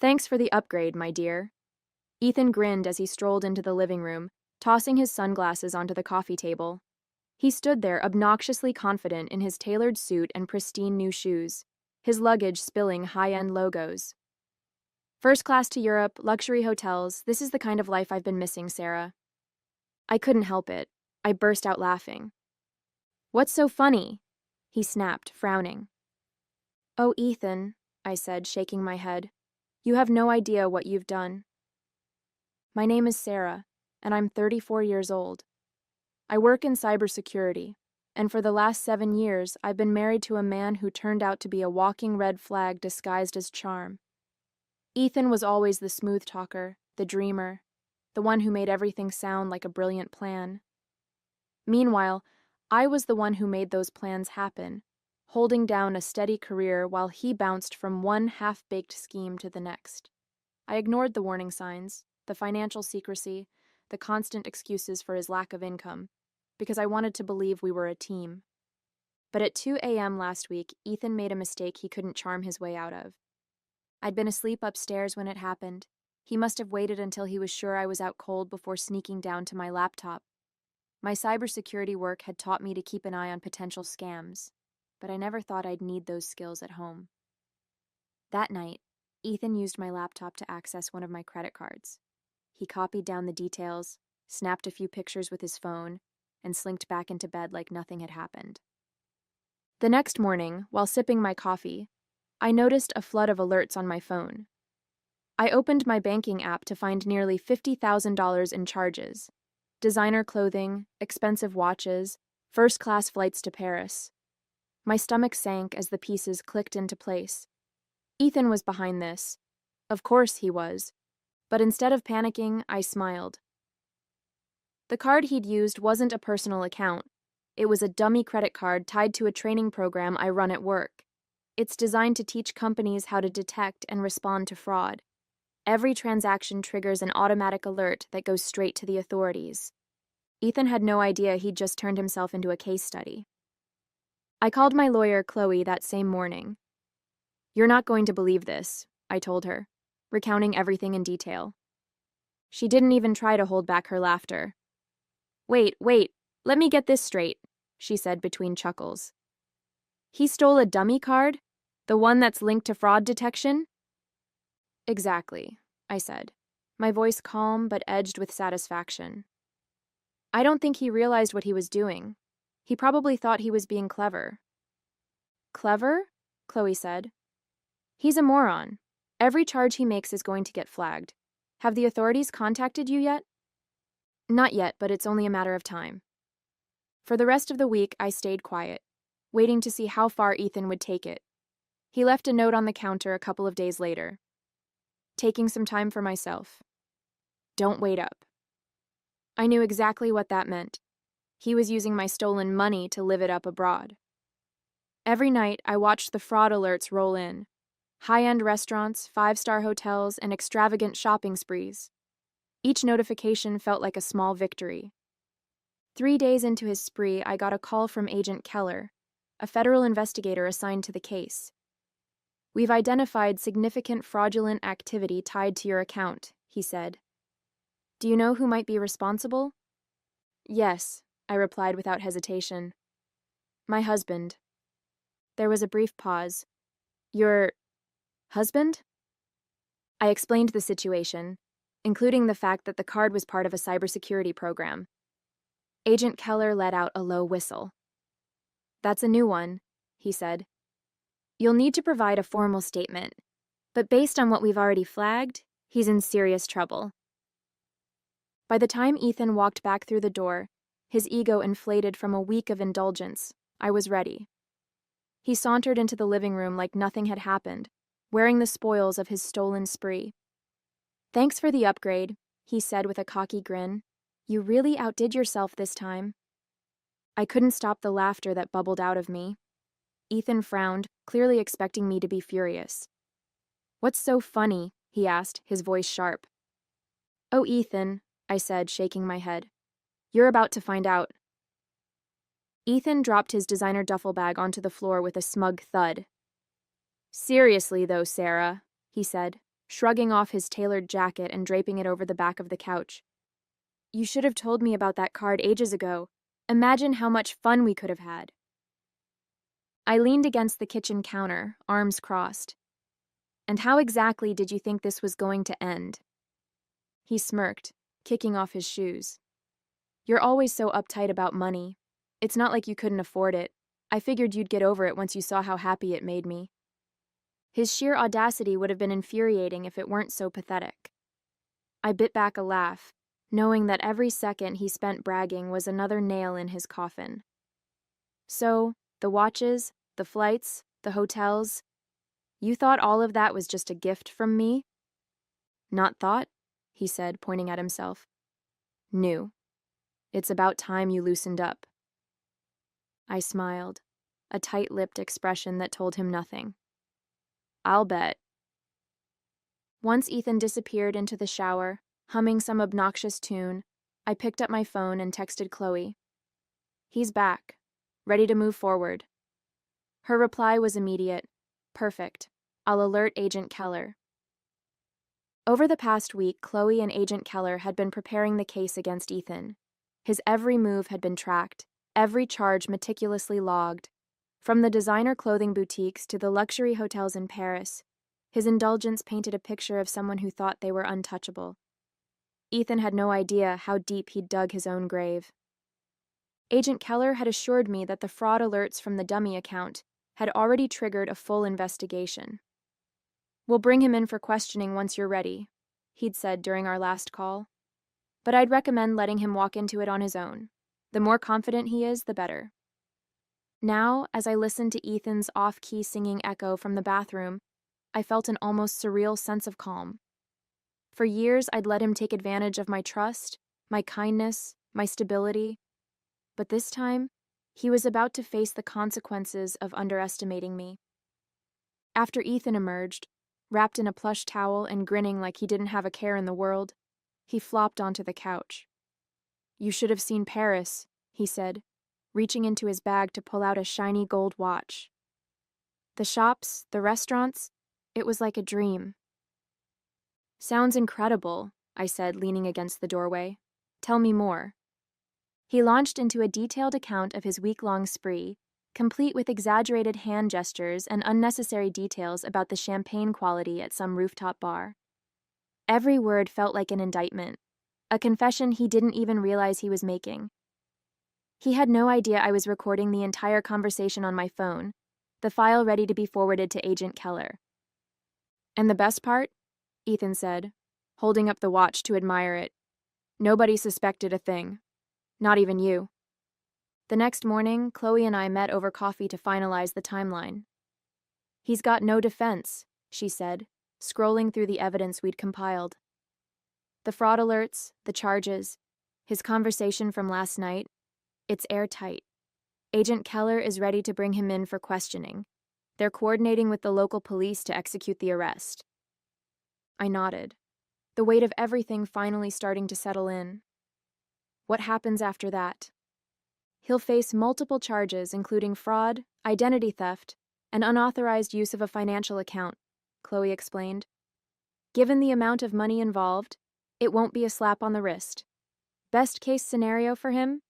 Thanks for the upgrade, my dear. Ethan grinned as he strolled into the living room, tossing his sunglasses onto the coffee table. He stood there obnoxiously confident in his tailored suit and pristine new shoes, his luggage spilling high-end logos. First class to Europe, luxury hotels, this is the kind of life I've been missing, Sarah. I couldn't help it. I burst out laughing. What's so funny? He snapped, frowning. Oh, Ethan, I said, shaking my head. You have no idea what you've done. My name is Sarah, and I'm 34 years old. I work in cybersecurity, and for the last 7 years, I've been married to a man who turned out to be a walking red flag disguised as charm. Ethan was always the smooth talker, the dreamer, the one who made everything sound like a brilliant plan. Meanwhile, I was the one who made those plans happen, holding down a steady career while he bounced from one half-baked scheme to the next. I ignored the warning signs, the financial secrecy, the constant excuses for his lack of income, because I wanted to believe we were a team. But at 2 a.m. last week, Ethan made a mistake he couldn't charm his way out of. I'd been asleep upstairs when it happened. He must have waited until he was sure I was out cold before sneaking down to my laptop. My cybersecurity work had taught me to keep an eye on potential scams, but I never thought I'd need those skills at home. That night, Ethan used my laptop to access one of my credit cards. He copied down the details, snapped a few pictures with his phone, and slinked back into bed like nothing had happened. The next morning, while sipping my coffee, I noticed a flood of alerts on my phone. I opened my banking app to find nearly $50,000 in charges: designer clothing, expensive watches, first-class flights to Paris. My stomach sank as the pieces clicked into place. Ethan was behind this. Of course he was. But instead of panicking, I smiled. The card he'd used wasn't a personal account. It was a dummy credit card tied to a training program I run at work. It's designed to teach companies how to detect and respond to fraud. Every transaction triggers an automatic alert that goes straight to the authorities. Ethan had no idea he'd just turned himself into a case study. I called my lawyer, Chloe, that same morning. You're not going to believe this, I told her, recounting everything in detail. She didn't even try to hold back her laughter. Wait, let me get this straight, she said between chuckles. He stole a dummy card? The one that's linked to fraud detection? Exactly, I said, my voice calm but edged with satisfaction. I don't think he realized what he was doing. He probably thought he was being clever. Clever? Chloe said. He's a moron. Every charge he makes is going to get flagged. Have the authorities contacted you yet? Not yet, but it's only a matter of time. For the rest of the week, I stayed quiet, waiting to see how far Ethan would take it. He left a note on the counter a couple of days later. Taking some time for myself. Don't wait up. I knew exactly what that meant. He was using my stolen money to live it up abroad. Every night, I watched the fraud alerts roll in. High-end restaurants, 5-star hotels, and extravagant shopping sprees. Each notification felt like a small victory. 3 days into his spree, I got a call from Agent Keller, a federal investigator assigned to the case. We've identified significant fraudulent activity tied to your account, he said. Do you know who might be responsible? Yes, I replied without hesitation. My husband. There was a brief pause. Your husband? I explained the situation, including the fact that the card was part of a cybersecurity program. Agent Keller let out a low whistle. That's a new one, he said. You'll need to provide a formal statement, but based on what we've already flagged, he's in serious trouble. By the time Ethan walked back through the door, his ego inflated from a week of indulgence, I was ready. He sauntered into the living room like nothing had happened, wearing the spoils of his stolen spree. Thanks for the upgrade, he said with a cocky grin. You really outdid yourself this time. I couldn't stop the laughter that bubbled out of me. Ethan frowned, clearly expecting me to be furious. What's so funny? He asked, his voice sharp. Oh, Ethan, I said, shaking my head. You're about to find out. Ethan dropped his designer duffel bag onto the floor with a smug thud. Seriously, though, Sarah, he said, shrugging off his tailored jacket and draping it over the back of the couch. "You should have told me about that card ages ago. Imagine how much fun we could have had." I leaned against the kitchen counter, arms crossed. "And how exactly did you think this was going to end?" He smirked, kicking off his shoes. "You're always so uptight about money. It's not like you couldn't afford it. I figured you'd get over it once you saw how happy it made me." His sheer audacity would have been infuriating if it weren't so pathetic. I bit back a laugh, knowing that every second he spent bragging was another nail in his coffin. "So, the watches, the flights, the hotels, you thought all of that was just a gift from me?" "Not thought," he said, pointing at himself. "Knew. It's about time you loosened up." I smiled, a tight-lipped expression that told him nothing. "I'll bet." Once Ethan disappeared into the shower, humming some obnoxious tune, I picked up my phone and texted Chloe. "He's back. Ready to move forward." Her reply was immediate. "Perfect. I'll alert Agent Keller." Over the past week, Chloe and Agent Keller had been preparing the case against Ethan. His every move had been tracked, every charge meticulously logged. From the designer clothing boutiques to the luxury hotels in Paris, his indulgence painted a picture of someone who thought they were untouchable. Ethan had no idea how deep he'd dug his own grave. Agent Keller had assured me that the fraud alerts from the dummy account had already triggered a full investigation. "We'll bring him in for questioning once you're ready," he'd said during our last call. "But I'd recommend letting him walk into it on his own. The more confident he is, the better." Now, as I listened to Ethan's off-key singing echo from the bathroom, I felt an almost surreal sense of calm. For years, I'd let him take advantage of my trust, my kindness, my stability. But this time, he was about to face the consequences of underestimating me. After Ethan emerged, wrapped in a plush towel and grinning like he didn't have a care in the world, he flopped onto the couch. "You should have seen Paris," he said, reaching into his bag to pull out a shiny gold watch. "The shops, the restaurants, it was like a dream." "Sounds incredible," I said, leaning against the doorway. "Tell me more." He launched into a detailed account of his week-long spree, complete with exaggerated hand gestures and unnecessary details about the champagne quality at some rooftop bar. Every word felt like an indictment, a confession he didn't even realize he was making. He had no idea I was recording the entire conversation on my phone, the file ready to be forwarded to Agent Keller. "And the best part?" Ethan said, holding up the watch to admire it. "Nobody suspected a thing. Not even you." The next morning, Chloe and I met over coffee to finalize the timeline. "He's got no defense," she said, scrolling through the evidence we'd compiled. "The fraud alerts, the charges, his conversation from last night, it's airtight. Agent Keller is ready to bring him in for questioning. They're coordinating with the local police to execute the arrest." I nodded, the weight of everything finally starting to settle in. "What happens after that?" "He'll face multiple charges, including fraud, identity theft, and unauthorized use of a financial account," Chloe explained. "Given the amount of money involved, it won't be a slap on the wrist. Best case scenario for him?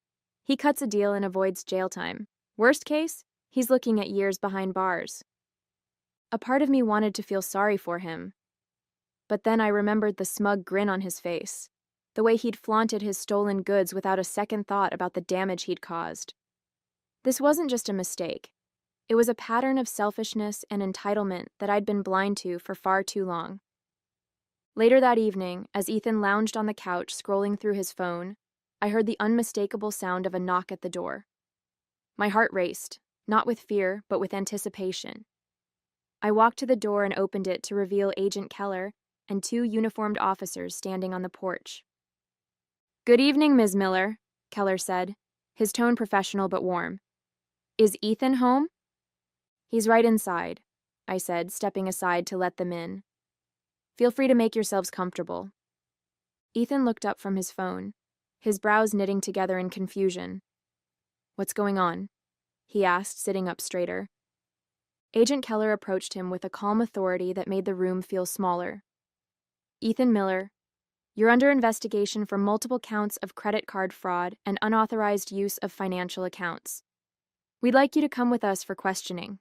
He cuts a deal and avoids jail time. Worst case? He's looking at years behind bars." A part of me wanted to feel sorry for him. But then I remembered the smug grin on his face, the way he'd flaunted his stolen goods without a second thought about the damage he'd caused. This wasn't just a mistake. It was a pattern of selfishness and entitlement that I'd been blind to for far too long. Later that evening, as Ethan lounged on the couch scrolling through his phone, I heard the unmistakable sound of a knock at the door. My heart raced, not with fear, but with anticipation. I walked to the door and opened it to reveal Agent Keller and two uniformed officers standing on the porch. "Good evening, Ms. Miller," Keller said, his tone professional but warm. "Is Ethan home?" "He's right inside," I said, stepping aside to let them in. "Feel free to make yourselves comfortable." Ethan looked up from his phone, his brows knitting together in confusion. "What's going on?" he asked, sitting up straighter. Agent Keller approached him with a calm authority that made the room feel smaller. Ethan Miller, you're under investigation for multiple counts of credit card fraud and unauthorized use of financial accounts. We'd like you to come with us for questioning.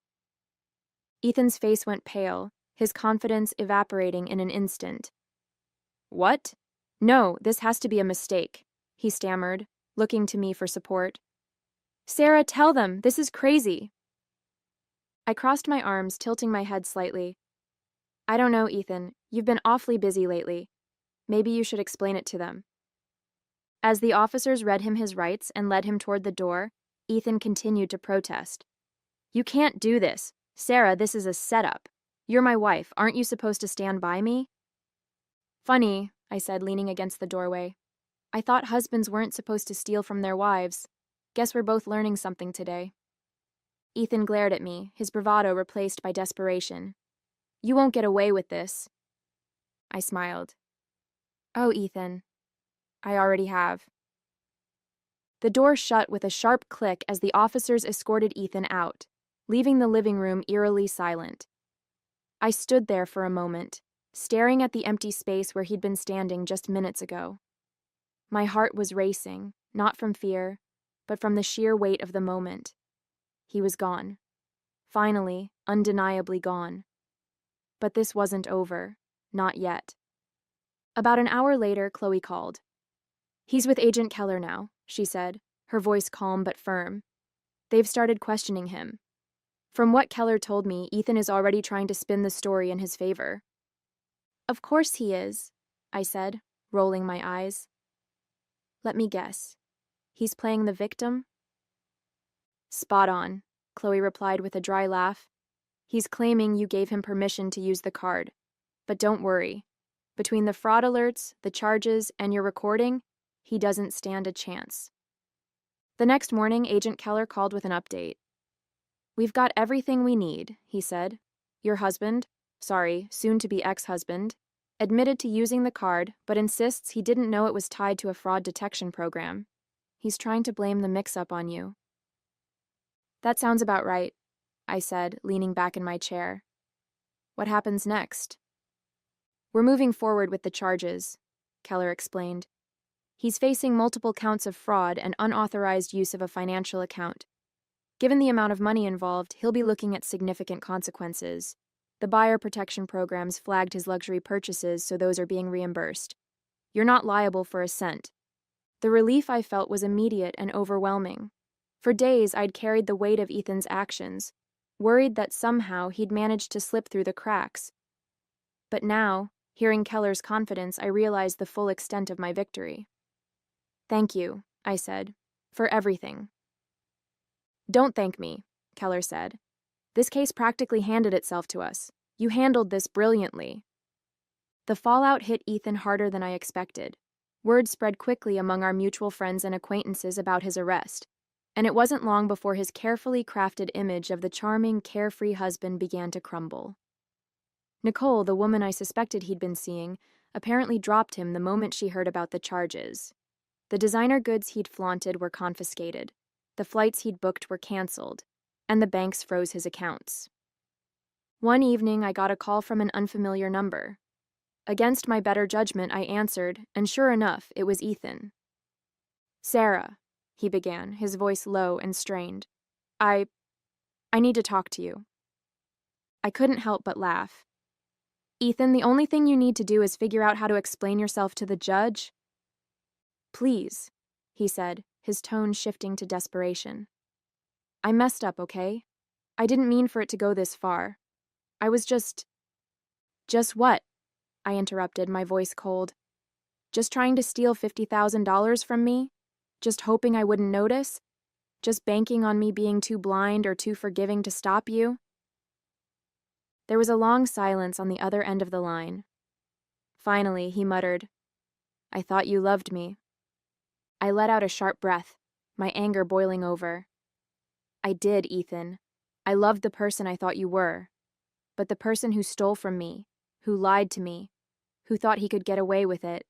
Ethan's face went pale, his confidence evaporating in an instant. What? No, this has to be a mistake, he stammered, looking to me for support. Sarah, tell them, this is crazy. I crossed my arms, tilting my head slightly. I don't know, Ethan. You've been awfully busy lately. Maybe you should explain it to them. As the officers read him his rights and led him toward the door, Ethan continued to protest. You can't do this. Sarah, this is a setup. You're my wife. Aren't you supposed to stand by me? Funny, I said, leaning against the doorway. I thought husbands weren't supposed to steal from their wives. Guess we're both learning something today. Ethan glared at me, his bravado replaced by desperation. You won't get away with this. I smiled. Oh, Ethan. I already have. The door shut with a sharp click as the officers escorted Ethan out, leaving the living room eerily silent. I stood there for a moment, staring at the empty space where he'd been standing just minutes ago. My heart was racing, not from fear, but from the sheer weight of the moment. He was gone. Finally, undeniably gone. But this wasn't over. Not yet. About an hour later, Chloe called. He's with Agent Keller now, she said, her voice calm but firm. They've started questioning him. From what Keller told me, Ethan is already trying to spin the story in his favor. Of course he is, I said, rolling my eyes. Let me guess. He's playing the victim? Spot on, Chloe replied with a dry laugh. He's claiming you gave him permission to use the card. But don't worry. Between the fraud alerts, the charges, and your recording, he doesn't stand a chance. The next morning, Agent Keller called with an update. We've got everything we need, he said. Your husband, soon-to-be ex-husband, admitted to using the card, but insists he didn't know it was tied to a fraud detection program. He's trying to blame the mix-up on you. That sounds about right, I said, leaning back in my chair. What happens next? We're moving forward with the charges, Keller explained. He's facing multiple counts of fraud and unauthorized use of a financial account. Given the amount of money involved, he'll be looking at significant consequences. The buyer protection programs flagged his luxury purchases, so those are being reimbursed. You're not liable for a cent. The relief I felt was immediate and overwhelming. For days, I'd carried the weight of Ethan's actions, worried that somehow he'd managed to slip through the cracks. But now, hearing Keller's confidence, I realized the full extent of my victory. Thank you, I said, for everything. Don't thank me, Keller said. This case practically handed itself to us. You handled this brilliantly. The fallout hit Ethan harder than I expected. Word spread quickly among our mutual friends and acquaintances about his arrest, and it wasn't long before his carefully crafted image of the charming, carefree husband began to crumble. Nicole, the woman I suspected he'd been seeing, apparently dropped him the moment she heard about the charges. The designer goods he'd flaunted were confiscated, the flights he'd booked were canceled, and the banks froze his accounts. One evening, I got a call from an unfamiliar number. Against my better judgment, I answered, and sure enough, it was Ethan. Sarah, he began, his voice low and strained. I need to talk to you. I couldn't help but laugh. Ethan, the only thing you need to do is figure out how to explain yourself to the judge. Please, he said, his tone shifting to desperation. I messed up, okay? I didn't mean for it to go this far. I was just what? I interrupted, my voice cold. Just trying to steal $50,000 from me? Just hoping I wouldn't notice? Just banking on me being too blind or too forgiving to stop you? There was a long silence on the other end of the line. Finally, he muttered, I thought you loved me. I let out a sharp breath, my anger boiling over. I did, Ethan. I loved the person I thought you were. But the person who stole from me, who lied to me, who thought he could get away with it,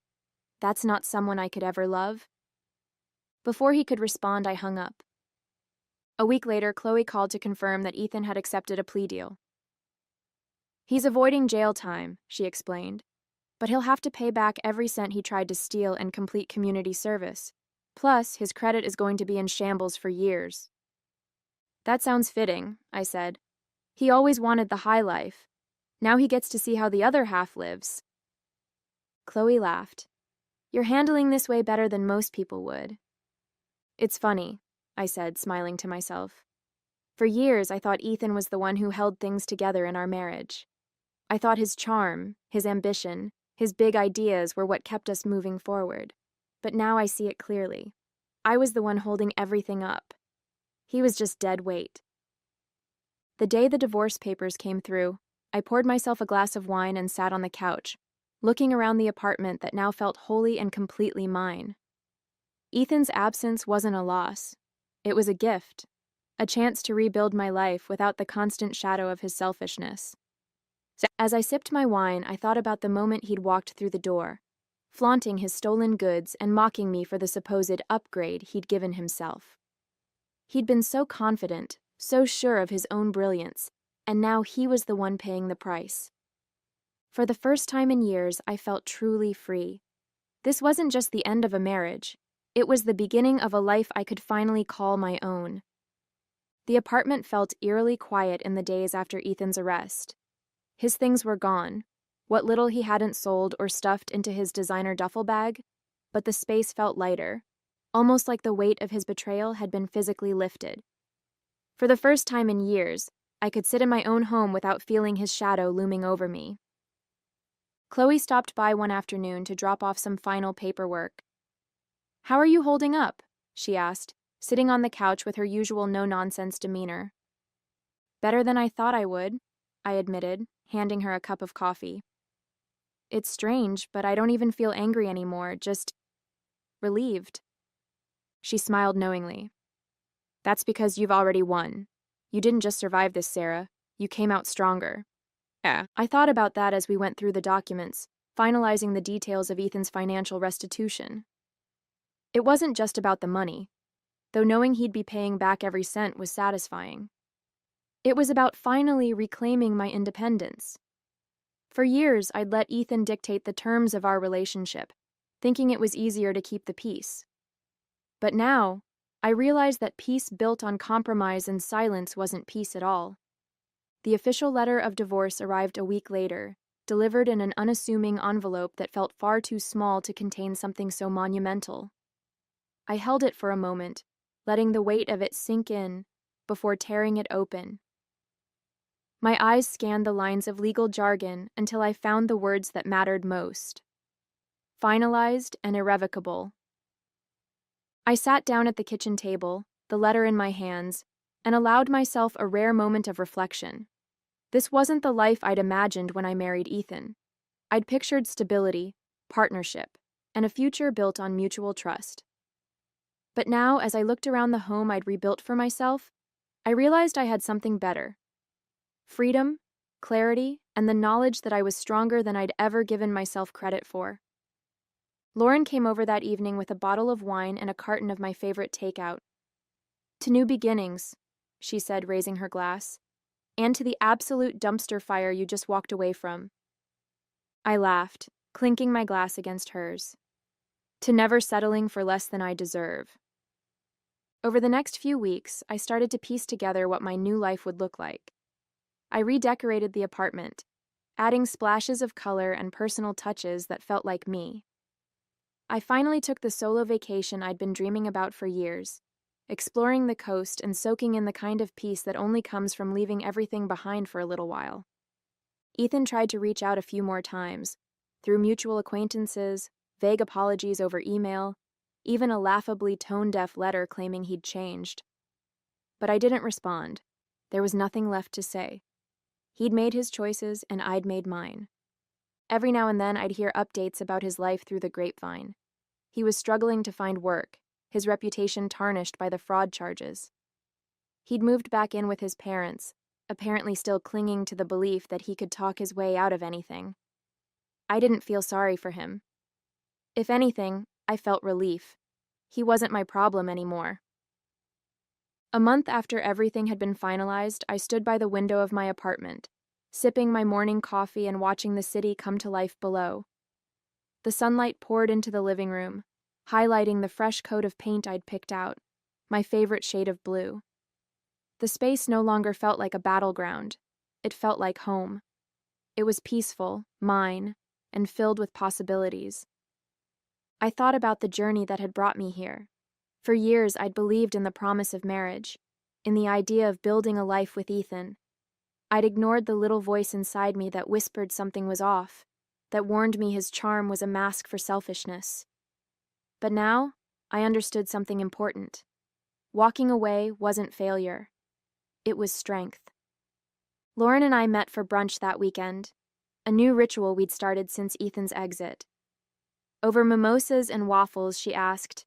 that's not someone I could ever love. Before he could respond, I hung up. A week later, Chloe called to confirm that Ethan had accepted a plea deal. He's avoiding jail time, she explained. But he'll have to pay back every cent he tried to steal and complete community service. Plus, his credit is going to be in shambles for years. That sounds fitting, I said. He always wanted the high life. Now he gets to see how the other half lives. Chloe laughed. You're handling this way better than most people would. It's funny, I said, smiling to myself. For years, I thought Ethan was the one who held things together in our marriage. I thought his charm, his ambition, his big ideas were what kept us moving forward. But now I see it clearly. I was the one holding everything up. He was just dead weight. The day the divorce papers came through, I poured myself a glass of wine and sat on the couch, looking around the apartment that now felt wholly and completely mine. Ethan's absence wasn't a loss. It was a gift, a chance to rebuild my life without the constant shadow of his selfishness. As I sipped my wine, I thought about the moment he'd walked through the door, flaunting his stolen goods and mocking me for the supposed upgrade he'd given himself. He'd been so confident, so sure of his own brilliance, and now he was the one paying the price. For the first time in years, I felt truly free. This wasn't just the end of a marriage. It was the beginning of a life I could finally call my own. The apartment felt eerily quiet in the days after Ethan's arrest. His things were gone, what little he hadn't sold or stuffed into his designer duffel bag, but the space felt lighter, almost like the weight of his betrayal had been physically lifted. For the first time in years, I could sit in my own home without feeling his shadow looming over me. Chloe stopped by one afternoon to drop off some final paperwork. "How are you holding up?" she asked, sitting on the couch with her usual no-nonsense demeanor. "Better than I thought I would," I admitted, handing her a cup of coffee. "It's strange, but I don't even feel angry anymore, just relieved." She smiled knowingly. "That's because you've already won. You didn't just survive this, Sarah. You came out stronger." Yeah. I thought about that as we went through the documents, finalizing the details of Ethan's financial restitution. It wasn't just about the money, though knowing he'd be paying back every cent was satisfying. It was about finally reclaiming my independence. For years, I'd let Ethan dictate the terms of our relationship, thinking it was easier to keep the peace. But now, I realized that peace built on compromise and silence wasn't peace at all. The official letter of divorce arrived a week later, delivered in an unassuming envelope that felt far too small to contain something so monumental. I held it for a moment, letting the weight of it sink in, before tearing it open. My eyes scanned the lines of legal jargon until I found the words that mattered most. Finalized and irrevocable. I sat down at the kitchen table, the letter in my hands, and allowed myself a rare moment of reflection. This wasn't the life I'd imagined when I married Ethan. I'd pictured stability, partnership, and a future built on mutual trust. But now, as I looked around the home I'd rebuilt for myself, I realized I had something better. Freedom, clarity, and the knowledge that I was stronger than I'd ever given myself credit for. Lauren came over that evening with a bottle of wine and a carton of my favorite takeout. "To new beginnings," she said, raising her glass, "and to the absolute dumpster fire you just walked away from." I laughed, clinking my glass against hers. "To never settling for less than I deserve." Over the next few weeks, I started to piece together what my new life would look like. I redecorated the apartment, adding splashes of color and personal touches that felt like me. I finally took the solo vacation I'd been dreaming about for years, exploring the coast and soaking in the kind of peace that only comes from leaving everything behind for a little while. Ethan tried to reach out a few more times, through mutual acquaintances, vague apologies over email, even a laughably tone-deaf letter claiming he'd changed. But I didn't respond. There was nothing left to say. He'd made his choices, and I'd made mine. Every now and then I'd hear updates about his life through the grapevine. He was struggling to find work, his reputation tarnished by the fraud charges. He'd moved back in with his parents, apparently still clinging to the belief that he could talk his way out of anything. I didn't feel sorry for him. If anything, I felt relief. He wasn't my problem anymore. A month after everything had been finalized, I stood by the window of my apartment, sipping my morning coffee and watching the city come to life below. The sunlight poured into the living room, highlighting the fresh coat of paint I'd picked out, my favorite shade of blue. The space no longer felt like a battleground. It felt like home. It was peaceful, mine, and filled with possibilities. I thought about the journey that had brought me here. For years, I'd believed in the promise of marriage, in the idea of building a life with Ethan. I'd ignored the little voice inside me that whispered something was off, that warned me his charm was a mask for selfishness. But now, I understood something important. Walking away wasn't failure. It was strength. Lauren and I met for brunch that weekend, a new ritual we'd started since Ethan's exit. Over mimosas and waffles, she asked,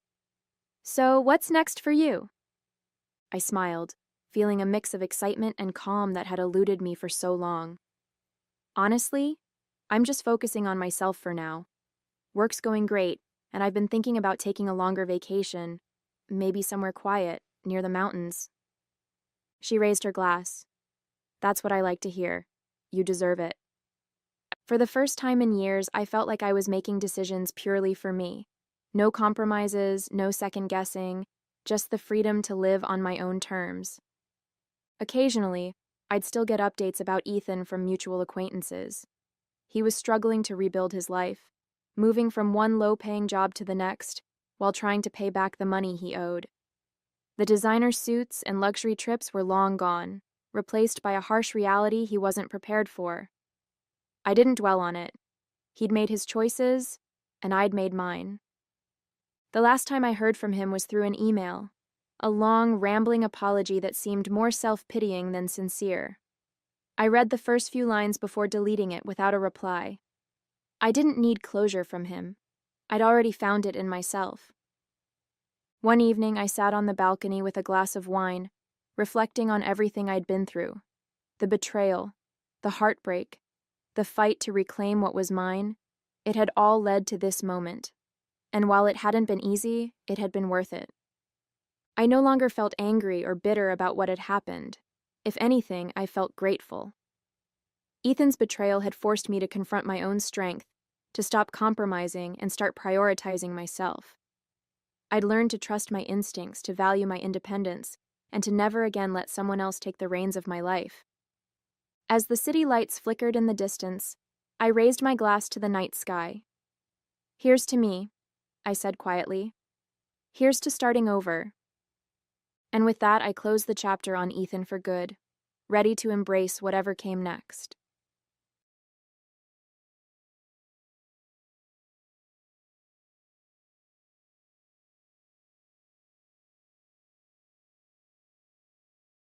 "So, what's next for you?" I smiled, feeling a mix of excitement and calm that had eluded me for so long. Honestly, I'm just focusing on myself for now. Work's going great, and I've been thinking about taking a longer vacation, maybe somewhere quiet, near the mountains. She raised her glass. "That's what I like to hear. You deserve it." For the first time in years, I felt like I was making decisions purely for me. No compromises, no second guessing, just the freedom to live on my own terms. Occasionally, I'd still get updates about Ethan from mutual acquaintances. He was struggling to rebuild his life, moving from one low-paying job to the next, while trying to pay back the money he owed. The designer suits and luxury trips were long gone, replaced by a harsh reality he wasn't prepared for. I didn't dwell on it. He'd made his choices, and I'd made mine. The last time I heard from him was through an email, a long, rambling apology that seemed more self-pitying than sincere. I read the first few lines before deleting it without a reply. I didn't need closure from him. I'd already found it in myself. One evening, I sat on the balcony with a glass of wine, reflecting on everything I'd been through. The betrayal, the heartbreak, the fight to reclaim what was mine. It had all led to this moment. And while it hadn't been easy, it had been worth it. I no longer felt angry or bitter about what had happened. If anything, I felt grateful. Ethan's betrayal had forced me to confront my own strength, to stop compromising and start prioritizing myself. I'd learned to trust my instincts, to value my independence, and to never again let someone else take the reins of my life. As the city lights flickered in the distance, I raised my glass to the night sky. "Here's to me," I said quietly. "Here's to starting over." And with that, I closed the chapter on Ethan for good, ready to embrace whatever came next.